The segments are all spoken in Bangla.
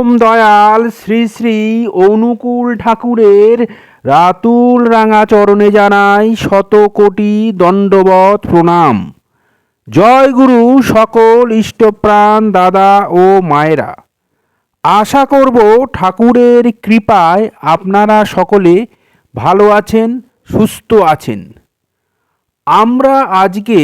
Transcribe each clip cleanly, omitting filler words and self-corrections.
পরম দয়াল শ্রী শ্রী অনুকূল ঠাকুরের রাতুল রাঙা চরণে জানাই শত কোটি দণ্ডবত প্রণাম। জয় গুরু সকল ইষ্টপ্রাণ দাদা ও মায়েরা। আশা করব ঠাকুরের কৃপায় আপনারা সকলে ভালো আছেন, সুস্থ আছেন। আমরা আজকে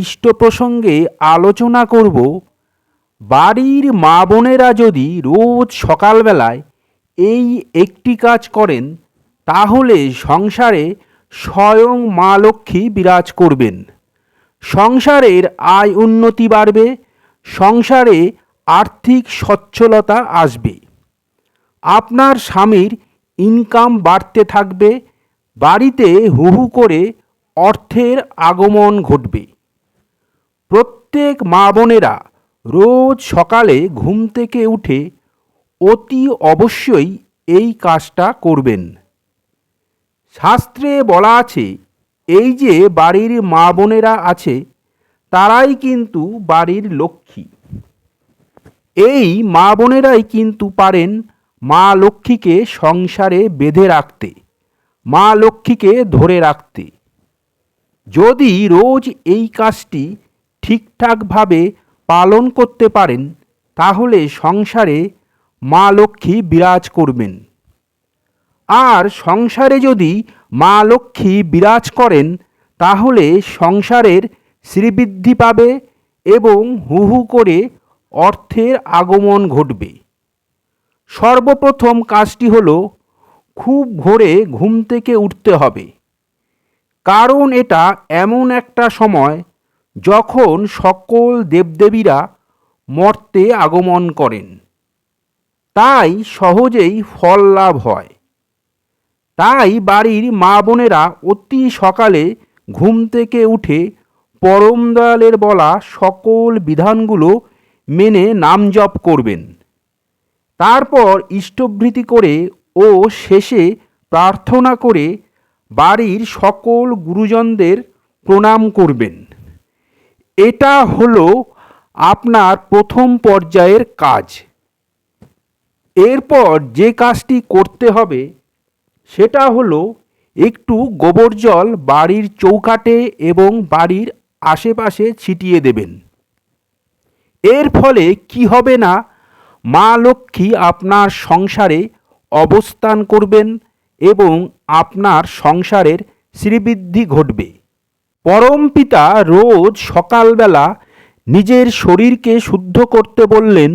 ইষ্ট প্রসঙ্গে আলোচনা করব বাড়ির মা বোনেরা যদি রোজ সকালবেলায় এই একটি কাজ করেন তাহলে সংসারে স্বয়ং মা লক্ষ্মী বিরাজ করবেন। সংসারের আয় উন্নতি বাড়বে, সংসারে আর্থিক সচ্ছলতা আসবে, আপনার স্বামীর ইনকাম বাড়তে থাকবে, বাড়িতে হু হু করে অর্থের আগমন ঘটবে। প্রত্যেক মা বোনেরা রোজ সকালে ঘুম থেকে উঠে অতি অবশ্যই এই কাজটা করবেন। শাস্ত্রে বলা আছে, এই যে বাড়ির মা বোনেরা আছে তারাই কিন্তু বাড়ির লক্ষ্মী। এই মা বোনেরাই কিন্তু পারেন মা লক্ষ্মীকে সংসারে বেঁধে রাখতে, মা লক্ষ্মীকে ধরে রাখতে। যদি রোজ এই কাজটি ঠিকঠাকভাবে পালন করতে পারেন তাহলে সংসারে মা লক্ষ্মী বিরাজ করবেন। আর সংসারে যদি মা লক্ষ্মী বিরাজ করেন তাহলে সংসারের শ্রীবৃদ্ধি পাবে এবং হু হু করে অর্থের আগমন ঘটবে। সর্বপ্রথম কাজটি হলো খুব ভোরে ঘুম থেকে উঠতে হবে, কারণ এটা এমন একটা সময় যখন সকল দেবদেবীরা মর্তে আগমন করেন, তাই সহজেই ফল লাভ হয়। তাই বাড়ির মা বোনেরা অতি সকালে ঘুম থেকে উঠে পরম দয়ালের বলা সকল বিধানগুলো মেনে নাম জপ করবেন। তারপর ইষ্টভৃতি করে ও শেষে প্রার্থনা করে বাড়ির সকল গুরুজনদের প্রণাম করবেন। এটা হলো আপনার প্রথম পর্যায়ের কাজ। এরপর যে কাজটি করতে হবে সেটা হলো একটু গোবর জল বাড়ির চৌকাঠে এবং বাড়ির আশেপাশে ছিটিয়ে দেবেন। এর ফলে কি হবে না, মা লক্ষ্মী আপনার সংসারে অবস্থান করবেন এবং আপনার সংসারের শ্রীবৃদ্ধি ঘটবে। পরমপিতা রোজ সকালবেলা নিজের শরীরকে শুদ্ধ করতে বললেন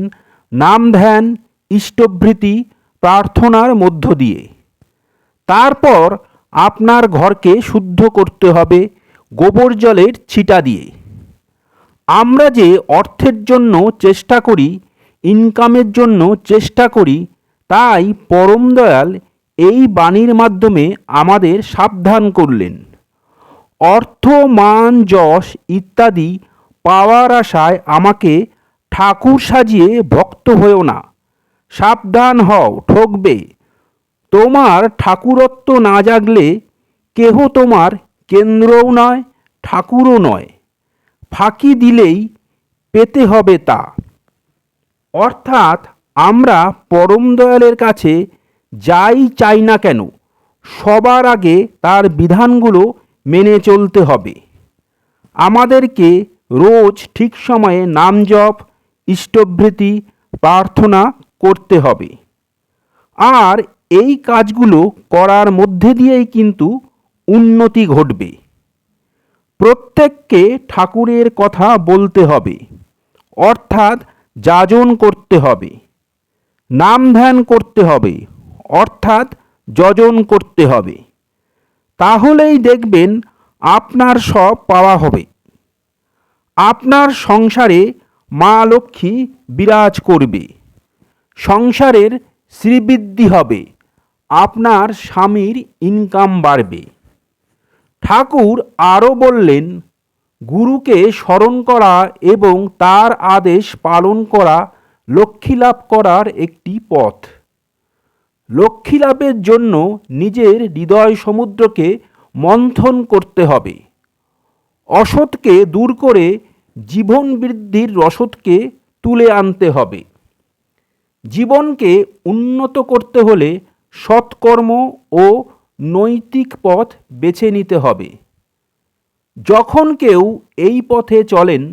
নাম ধ্যান, ইষ্টভৃতি, প্রার্থনার মধ্য দিয়ে। তারপর আপনার ঘরকে শুদ্ধ করতে হবে গোবর জলের ছিটা দিয়ে। আমরা যে অর্থের জন্য চেষ্টা করি, ইনকামের জন্য চেষ্টা করি, তাই পরম দয়াল এই বাণীর মাধ্যমে আমাদের সাবধান করলেন। অর্থ, মান, যশ ইত্যাদি পাওয়ার আশায় আমাকে ঠাকুর সাজিয়ে ভক্ত হয়েও না, সাবধান হও, ঠকবে। তোমার ঠাকুরত্ব না জাগলে কেহ তোমার কেন্দ্রও নয়, ঠাকুরও নয়। ফাঁকি দিলেই পেতে হবে তা। অর্থাৎ আমরা পরম দয়ালের কাছে যাই চাই না কেন সবার আগে তার বিধানগুলো মেনে চলতে হবে। আমাদেরকে রোজ ঠিক সময়ে নাম জপ, ইষ্টভৃতি, প্রার্থনা করতে হবে। আর এই কাজগুলো করার মধ্যে দিয়েই কিন্তু উন্নতি ঘটবে। প্রত্যেককে ঠাকুরের কথা বলতে হবে, অর্থাৎ যাজন করতে হবে, নাম ধ্যান করতে হবে, অর্থাৎ যজন করতে হবে। তাহলেই দেখবেন আপনার সব পাওয়া হবে। আপনার সংসারে মা লক্ষ্মী বিরাজ করবে, সংসারের শ্রীবৃদ্ধি হবে, আপনার স্বামীর ইনকাম বাড়বে। ঠাকুর আরও বললেন, গুরুকে স্মরণ করা এবং তার আদেশ পালন করা লক্ষ্মী লাভ করার একটি পথ। লক্ষ্মী লাভের জন্য নিজের হৃদয় সমুদ্রকে মন্থন করতে হবে, অসৎকে দূর করে জীবন বৃদ্ধির রসদকে তুলে আনতে হবে। জীবনকে উন্নত করতে হলে সৎকর্ম ও নৈতিক পথ বেছে নিতে হবে। যখন কেউ এই পথে চলেন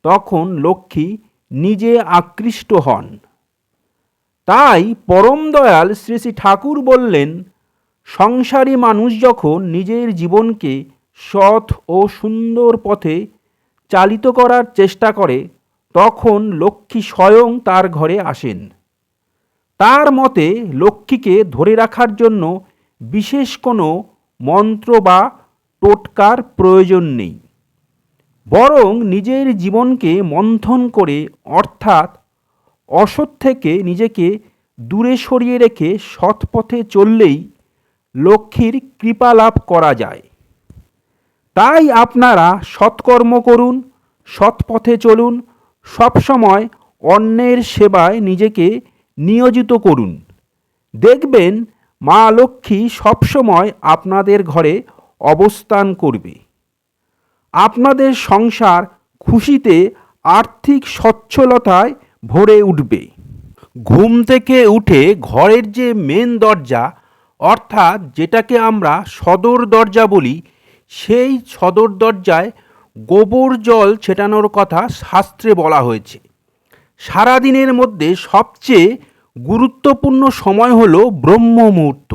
তখন লক্ষ্মী নিজে আকৃষ্ট হন। তাই পরম দয়াল শ্রী শ্রী ঠাকুর বললেন, সংসারী মানুষ যখন নিজের জীবনকে সৎ ও সুন্দর পথে চালিত করার চেষ্টা করে তখন লক্ষ্মী স্বয়ং তার ঘরে আসেন। তার মতে লক্ষ্মীকে ধরে রাখার জন্য বিশেষ কোনো মন্ত্র বা টোটকার প্রয়োজন নেই, বরং নিজের জীবনকে মন্থন করে অর্থাৎ অসৎ থেকে নিজেকে দূরে সরিয়ে রেখে সৎ পথে চললেই লক্ষ্মীর কৃপা লাভ করা যায়। তাই আপনারা সৎকর্ম করুন, সৎ পথে চলুন, সবসময় অন্যের সেবায় নিজেকে নিয়োজিত করুন। দেখবেন মা লক্ষ্মী সবসময় আপনাদের ঘরে অবস্থান করবে। আপনাদের সংসার খুশিতে আর্থিক সচ্ছলতায় ভরে উঠবে। ঘুম থেকে উঠে ঘরের যে মেন দরজা অর্থাৎ যেটাকে আমরা সদর দরজা বলি, সেই সদর দরজায় গোবর জল ছেটানোর কথা শাস্ত্রে বলা হয়েছে। সারাদিনের মধ্যে সবচেয়ে গুরুত্বপূর্ণ সময় হলো ব্রহ্ম মুহূর্ত।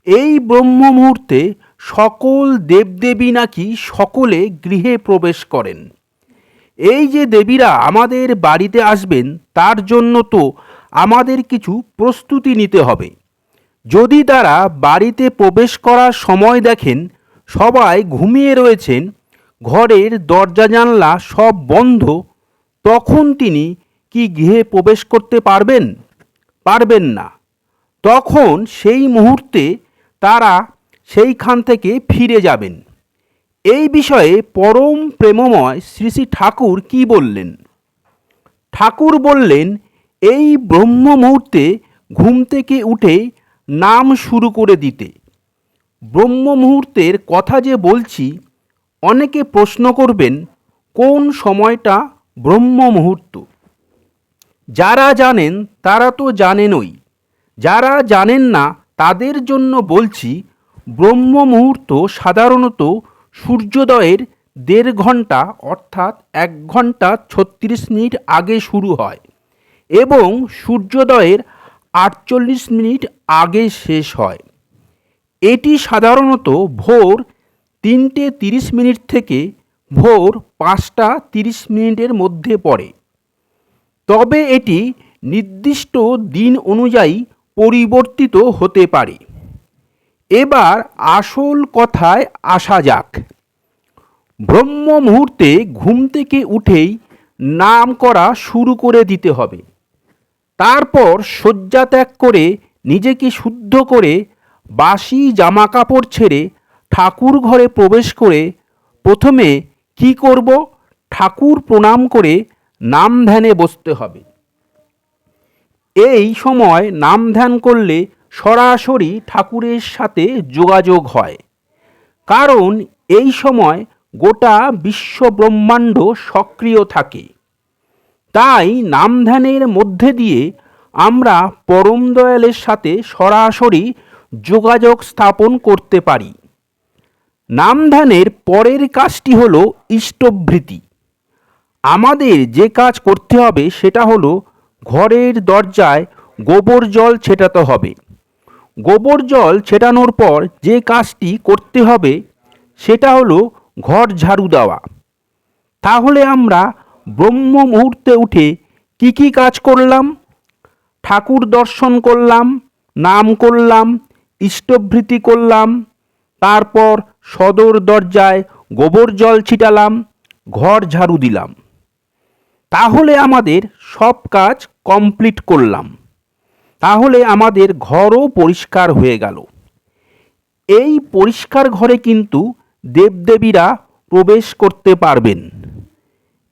এই ব্রহ্ম মুহূর্তে সকল দেবদেবী নাকি সকলে গৃহে প্রবেশ করেন। এই যে দেবীরা আমাদের বাড়িতে আসবেন তার জন্য তো আমাদের কিছু প্রস্তুতি নিতে হবে। যদি তারা বাড়িতে প্রবেশ করার সময় দেখেন সবাই ঘুমিয়ে রয়েছেন, ঘরের দরজা জানলা সব বন্ধ, তখন তিনি কি গৃহে প্রবেশ করতে পারবেন? পারবেন না। তখন সেই মুহূর্তে তারা সেইখান থেকে ফিরে যাবেন। এই বিষয়ে পরম প্রেমময় শ্রী শ্রী ঠাকুর কি বললেন? ঠাকুর বললেন, এই ব্রহ্ম মুহূর্তে ঘুম থেকে উঠে নাম শুরু করে দিতে। ব্রহ্ম মুহূর্তের কথা যে বলছি, অনেকে প্রশ্ন করবেন কোন সময়টা ব্রহ্ম মুহূর্ত? যারা জানেন তারা তো জানেনই, যারা জানেন না তাদের জন্য বলছি, ব্রহ্ম মুহূর্ত সাধারণত সূর্যোদয়ের 1.5 ঘন্টা অর্থাৎ 1 ঘন্টা 36 মিনিট আগে শুরু হয় এবং সূর্যোদয়ের 48 মিনিট আগে শেষ হয়। এটি সাধারণত ভোর 3:30 মিনিট থেকে ভোর 5:30 মিনিটের মধ্যে পড়ে। তবে এটি নির্দিষ্ট দিন অনুযায়ী পরিবর্তিত হতে পারে। এবার আসল কথায় আসা যাক। ব্রহ্ম মুহূর্তে ঘুম থেকে উঠেই নাম করা শুরু করে দিতে হবে। তারপর শয্যা ত্যাগ করে নিজেকে শুদ্ধ করে বাসি জামা কাপড় ছেড়ে ঠাকুর ঘরে প্রবেশ করে প্রথমে কি করব? ঠাকুর প্রণাম করে নাম ধ্যানে বসতে হবে। এই সময় নাম ধ্যান করলে সরাসরি ঠাকুরের সাথে যোগাযোগ হয়, কারণ এই সময় গোটা বিশ্ব ব্রহ্মাণ্ড সক্রিয় থাকে। তাই নাম ধ্যানের মধ্যে দিয়ে আমরা পরম দয়ালের সাথে সরাসরি যোগাযোগ স্থাপন করতে পারি। নাম ধ্যানের পরের কাজটি হলো ইষ্টভৃতি। আমাদের যে কাজ করতে হবে সেটা হলো ঘরের দরজায় গোবর জল ছেটাতে হবে। গোবর জল ছেটানোর পর যে কাজটি করতে হবে সেটা হলো ঘর ঝাড়ু দেওয়া। তাহলে আমরা ব্রহ্ম মুহূর্তে উঠে কি কি কাজ করলাম? ঠাকুর দর্শন করলাম, নাম করলাম, ইষ্টভৃতি করলাম, তারপর সদর দরজায় গোবর জল ছিটালাম, ঘর ঝাড়ু দিলাম। তাহলে আমাদের সব কাজ কমপ্লিট করলাম। তাহলে আমাদের ঘরও পরিষ্কার হয়ে গেল। এই পরিষ্কার ঘরে কিন্তু দেবদেবীরা প্রবেশ করতে পারবেন।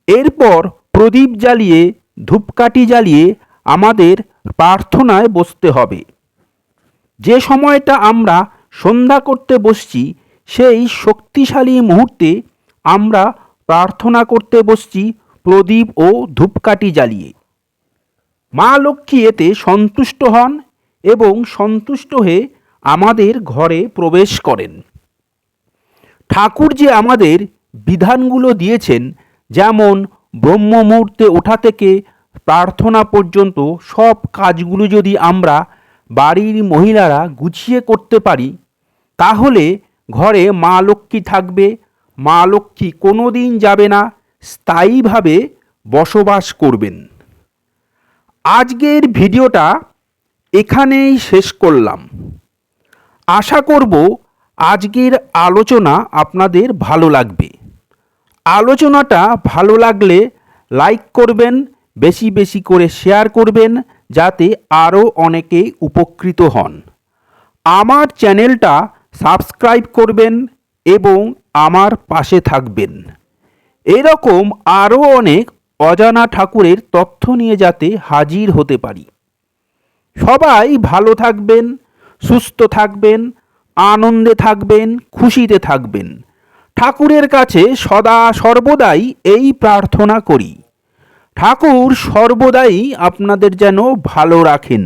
এরপর প্রদীপ জ্বালিয়ে ধূপকাঠি জ্বালিয়ে আমাদের প্রার্থনায় বসতে হবে। যে সময়টা আমরা সন্ধ্যা করতে বসছি সেই শক্তিশালী মুহূর্তে আমরা প্রার্থনা করতে বসছি প্রদীপ ও ধূপকাঠি জ্বালিয়ে। মা লক্ষ্মী এতে সন্তুষ্ট হন এবং সন্তুষ্ট হয়ে আমাদের ঘরে প্রবেশ করেন। ঠাকুর যে আমাদের বিধানগুলো দিয়েছেন, যেমন ব্রহ্ম মুহূর্তে ওঠা থেকে প্রার্থনা পর্যন্ত সব কাজগুলো যদি আমরা বাড়ির মহিলারা গুছিয়ে করতে পারি, তাহলে ঘরে মা লক্ষ্মী থাকবে। মা লক্ষ্মী কোনো দিন যাবে না, স্থায়ীভাবে বসবাস করবেন। আজকের ভিডিওটা এখানেই শেষ করলাম। আশা করব আজকের আলোচনা আপনাদের ভালো লাগবে। আলোচনাটা ভালো লাগলে লাইক করবেন, বেশি বেশি করে শেয়ার করবেন, যাতে আরও অনেকে উপকৃত হন। আমার চ্যানেলটা সাবস্ক্রাইব করবেন এবং আমার পাশে থাকবেন। এরকম আরও অনেক অজানা ঠাকুরের তথ্য নিয়ে যাতে হাজির হতে পারি। সবাই ভালো থাকবেন, সুস্থ থাকবেন, আনন্দে থাকবেন, খুশিতে থাকবেন। ঠাকুরের কাছে সদা সর্বদাই এই প্রার্থনা করি, ঠাকুর সর্বদাই আপনাদের যেন ভালো রাখেন।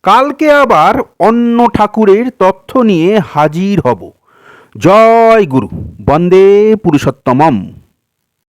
কালকে আবার অন্য ঠাকুরের তথ্য নিয়ে হাজির হব। জয় গুরু, বন্দে পুরুষোত্তমম।